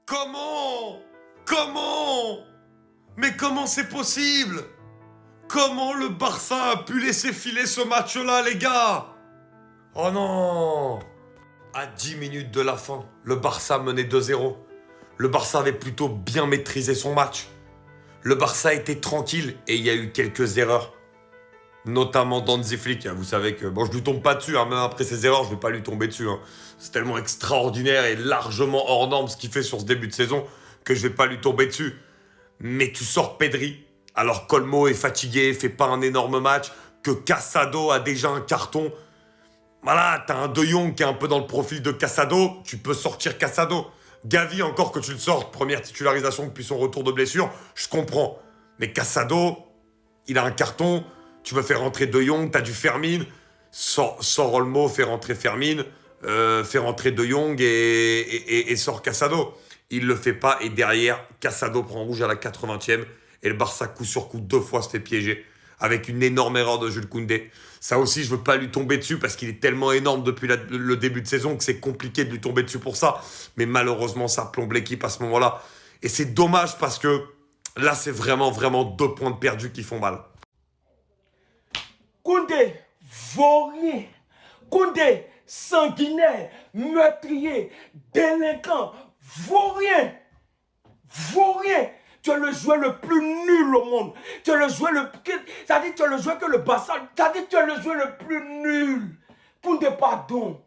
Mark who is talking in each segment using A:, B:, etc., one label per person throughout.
A: Comment? Comment? Mais comment c'est possible? Comment le Barça a pu laisser filer ce match-là, les gars? Oh non! À 10 minutes de la fin, le Barça menait 2-0. Le Barça avait plutôt bien maîtrisé son match. Le Barça était tranquille et il y a eu quelques erreurs. Notamment d'Hansi Flick. Vous savez que, bon, je lui tombe pas dessus, même après ses erreurs, je vais pas lui tomber dessus. C'est tellement extraordinaire et largement hors norme ce qu'il fait sur ce début de saison que je vais pas lui tomber dessus. Mais tu sors Pedri, alors qu'Olmo est fatigué, fait pas un énorme match, que Casado a déjà un carton. Voilà, t'as un De Jong qui est un peu dans le profil de Casado, tu peux sortir Casado. Gavi, encore que tu le sortes, première titularisation depuis son retour de blessure, je comprends. Mais Casado, il a un carton, tu veux faire rentrer De Jong, t'as du Fermin, sors Olmo, fais rentrer Fermin, fais rentrer De Jong et sort Casado. Il le fait pas et derrière, Casado prend rouge à la 80e et le Barça coup sur coup 2 fois se fait piéger avec une énorme erreur de Jules Koundé. Ça aussi, je veux pas lui tomber dessus parce qu'il est tellement énorme depuis le début de saison que c'est compliqué de lui tomber dessus pour ça. Mais malheureusement, ça plombe l'équipe à ce moment-là. Et c'est dommage parce que là, c'est vraiment 2 points de perdus qui font mal.
B: Koundé, vaurien. Koundé, sanguinaire, meurtrier, délinquant, vaurien. Vaurien. Tu es le joueur le plus nul au monde. Tu es le joueur le plus... Ça dit que tu es le joueur que le Barça... Ça dit que tu es le joueur le plus nul. Koundé, pardon.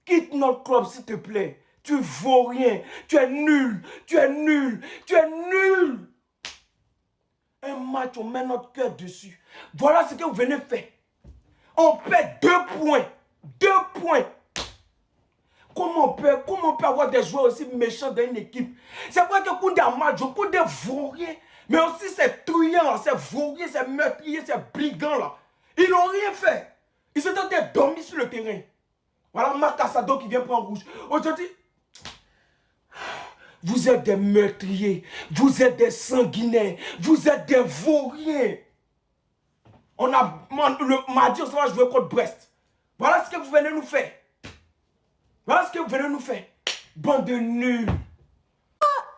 B: Quitte notre club, s'il te plaît. Tu vaux rien. Tu es nul. Tu es nul. Tu es nul. Un match, on met notre cœur dessus. Voilà ce que vous venez faire. On perd 2 points. 2 points. Comment on peut avoir des joueurs aussi méchants dans une équipe? C'est vrai que Koundé a mal joué, Koundé vaurien. Mais aussi ces truands, ces vauriens, ces meurtriers, ces brigands là. Ils n'ont rien fait. Ils se sont dormis sur le terrain. Voilà Marc Casado qui vient prendre rouge. Aujourd'hui, vous êtes des meurtriers, vous êtes des sanguinaires, vous êtes des vauriens. Le mardi, on va jouer contre Brest. Voilà ce que vous venez nous faire. Voilà ce que vous venez nous faire. Bande de nuls.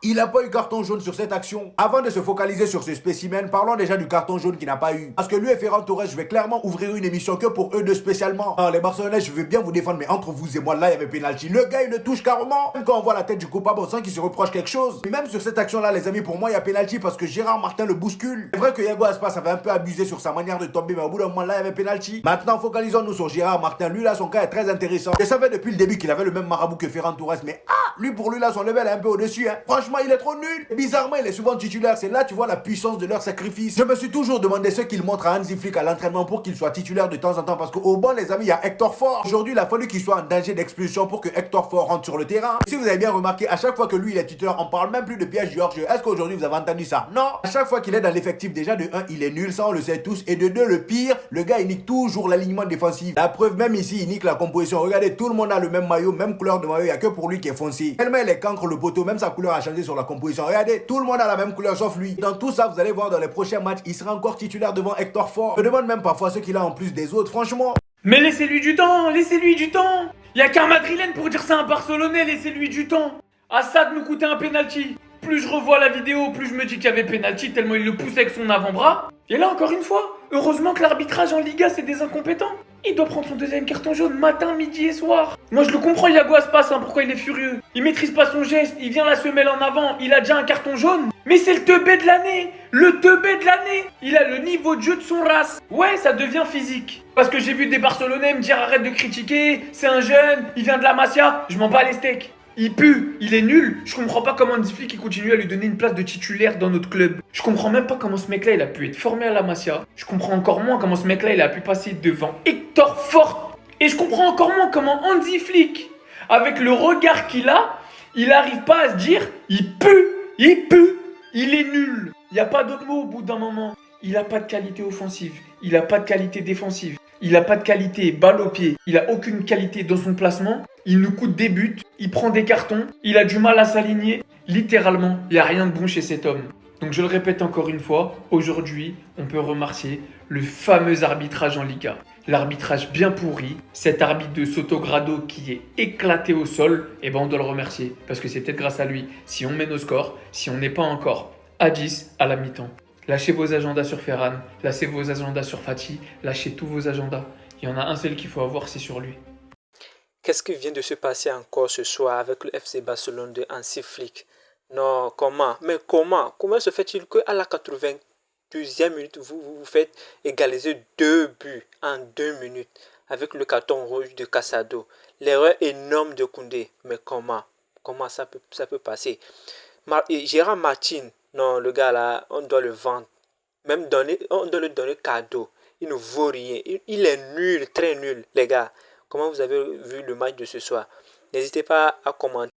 C: Il n'a pas eu carton jaune sur cette action. Avant de se focaliser sur ce spécimen, parlons déjà du carton jaune qu'il n'a pas eu. Parce que lui et Ferran Torres, je vais clairement ouvrir une émission que pour eux deux spécialement. Alors les Barcelonais, je veux bien vous défendre, mais entre vous et moi, là, il y avait pénalty. Le gars, il le touche carrément. Même quand on voit la tête du coupable, on sent qu'il se reproche quelque chose. Mais même sur cette action-là, les amis, pour moi, il y a pénalty parce que Gérard Martin le bouscule. C'est vrai que Yago Aspas avait un peu abusé sur sa manière de tomber, mais au bout d'un moment, là, il y avait pénalty. Maintenant, focalisons-nous sur Gérard Martin. Lui, là, son cas est très intéressant. Je savais depuis le début qu'il avait le même marabout que Ferran Torres, mais lui, pour lui, là, son level est un peu au-dessus. Franchement, il est trop nul. Bizarrement, il est souvent titulaire. C'est là tu vois la puissance de leur sacrifice. Je me suis toujours demandé ce qu'il montre à Hansi Flick à l'entraînement pour qu'il soit titulaire de temps en temps. Parce qu'au banc, les amis, il y a Hector Ford. Aujourd'hui, il a fallu qu'il soit en danger d'expulsion pour que Hector Ford rentre sur le terrain. Si vous avez bien remarqué, à chaque fois que lui il est titulaire, on parle même plus de piège du hors-jeu. Est-ce qu'aujourd'hui vous avez entendu ça? Non. À chaque fois qu'il est dans l'effectif, déjà de 1, il est nul, ça on le sait tous. Et de 2, le pire, le gars il nique toujours l'alignement défensif. La preuve, même ici, il nique la composition. Regardez, tout le monde a le même maillot, même couleur de maillot. Il n'y a que pour lui qui est foncé. Tellement il est cancre le poteau, même sa couleur a changé sur la composition. Regardez, tout le monde a la même couleur sauf lui. Dans tout ça, vous allez voir dans les prochains matchs, il sera encore titulaire devant Hector Ford. Je me demande même parfois ce qu'il a en plus des autres, franchement.
D: Mais laissez-lui du temps, laissez-lui du temps. Il y a qu'un Madrilène pour dire ça à un Barcelonais, laissez-lui du temps. Assad nous coûtait un penalty. Plus je revois la vidéo, plus je me dis qu'il y avait penalty tellement il le poussait avec son avant-bras. Et là encore une fois, heureusement que l'arbitrage en Liga c'est des incompétents. Il doit prendre son deuxième carton jaune matin, midi et soir. Moi je le comprends Yago Aspas, pourquoi il est furieux. Il maîtrise pas son geste, il vient la semelle en avant, il a déjà un carton jaune. Mais c'est le teubé de l'année. Le teubé de l'année. Il a le niveau de jeu de son race. Ouais, ça devient physique. Parce que j'ai vu des Barcelonais me dire arrête de critiquer, c'est un jeune, il vient de la Masia. Je m'en bats les steaks. Il pue, il est nul. Je comprends pas comment Hansi Flick continue à lui donner une place de titulaire dans notre club. Je comprends même pas comment ce mec-là il a pu être formé à la Masia. Je comprends encore moins comment ce mec-là il a pu passer devant Hector Ford. Et je comprends encore moins comment Hansi Flick, avec le regard qu'il a, il arrive pas à se dire il pue, il est nul. Il n'y a pas d'autre mot au bout d'un moment. Il a pas de qualité offensive, il a pas de qualité défensive, il a pas de qualité balle au pied, il a aucune qualité dans son placement. Il nous coûte des buts, il prend des cartons, il a du mal à s'aligner. Littéralement, il n'y a rien de bon chez cet homme. Donc je le répète encore une fois, aujourd'hui, on peut remercier le fameux arbitrage en Liga. L'arbitrage bien pourri, cet arbitre de Sotogrado qui est éclaté au sol, et ben on doit le remercier. Parce que c'est peut-être grâce à lui si on mène au score, si on n'est pas encore à 10 à la mi-temps. Lâchez vos agendas sur Ferran, lâchez vos agendas sur Fati, lâchez tous vos agendas. Il y en a un seul qu'il faut avoir, c'est sur lui.
E: Qu'est-ce qui vient de se passer encore ce soir avec le FC Barcelone de Hansi Flick? Non, comment? Mais comment? Comment se fait-il qu'à la 82e minute, vous faites égaliser 2 buts en 2 minutes avec le carton rouge de Casado? L'erreur énorme de Koundé. Mais comment? Comment ça peut passer? Gérard Martin, non, le gars là, on doit le vendre. Même on doit lui donner cadeau. Il ne vaut rien. Il est nul, très nul, les gars. Comment vous avez vu le match de ce soir? N'hésitez pas à commenter.